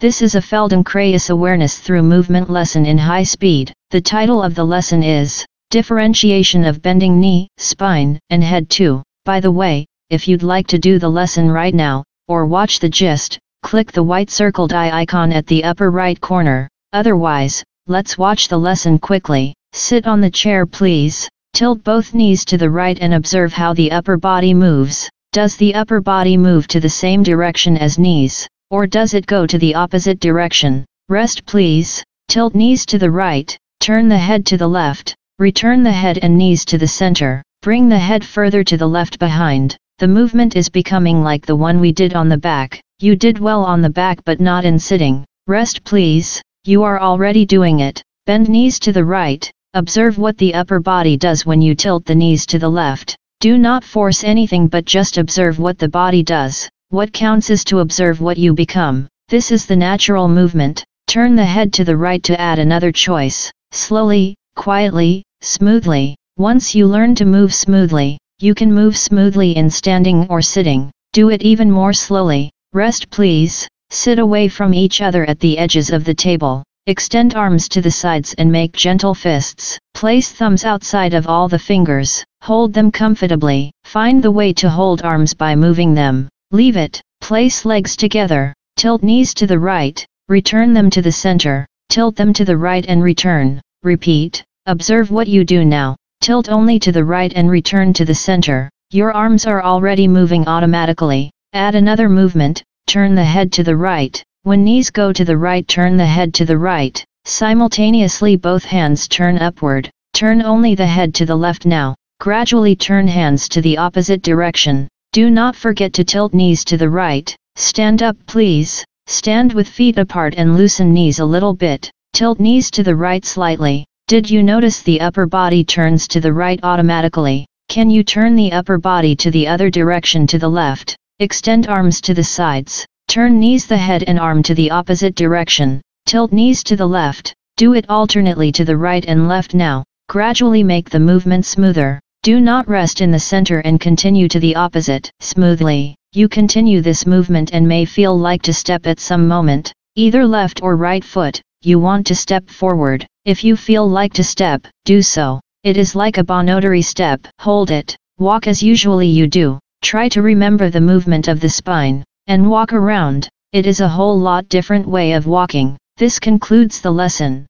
This is a Feldenkrais awareness through movement lesson in high speed. The title of the lesson is Differentiation of Bending Knee, Spine, and Head 2. By the way, if you'd like to do the lesson right now, or watch the gist, click the white circled eye icon at the upper right corner. Otherwise, let's watch the lesson quickly. Sit on the chair please. Tilt both knees to the right and observe how the upper body moves. Does the upper body move to the same direction as knees, or does it go to the opposite direction? Rest please. Tilt knees to the right, turn the head to the left, return the head and knees to the center, bring the head further to the left behind. The movement is becoming like the one we did on the back. You did well on the back but not in sitting. Rest please. You are already doing it. Bend knees to the right. Observe what the upper body does when you tilt the knees to the left. Do not force anything but just observe what the body does. What counts is to observe what you become. This is the natural movement. Turn the head to the right to add another choice. Slowly, quietly, smoothly. Once you learn to move smoothly, you can move smoothly in standing or sitting. Do it even more slowly. Rest please. Sit away from each other at the edges of the table. Extend arms to the sides and make gentle fists. Place thumbs outside of all the fingers. Hold them comfortably. Find the way to hold arms by moving them. Leave it. Place legs together. Tilt knees to the right. Return them to the center. Tilt them to the right and return. Repeat. Observe what you do now. Tilt only to the right and return to the center. Your arms are already moving automatically. Add another movement. Turn the head to the right. When knees go to the right, turn the head to the right. Simultaneously both hands turn upward. Turn only the head to the left now. Gradually turn hands to the opposite direction. Do not forget to tilt knees to the right. Stand up please. Stand with feet apart and loosen knees a little bit. Tilt knees to the right slightly. Did you notice the upper body turns to the right automatically? Can you turn the upper body to the other direction to the left? Extend arms to the sides. Turn knees, the head and arm to the opposite direction. Tilt knees to the left. Do it alternately to the right and left now. Gradually make the movement smoother. Do not rest in the center and continue to the opposite. Smoothly. You continue this movement and may feel like to step at some moment, either left or right foot. You want to step forward. If you feel like to step, do so. It is like a bonotary step. Hold it. Walk as usually you do. Try to remember the movement of the spine, and walk around. It is a whole lot different way of walking. This concludes the lesson.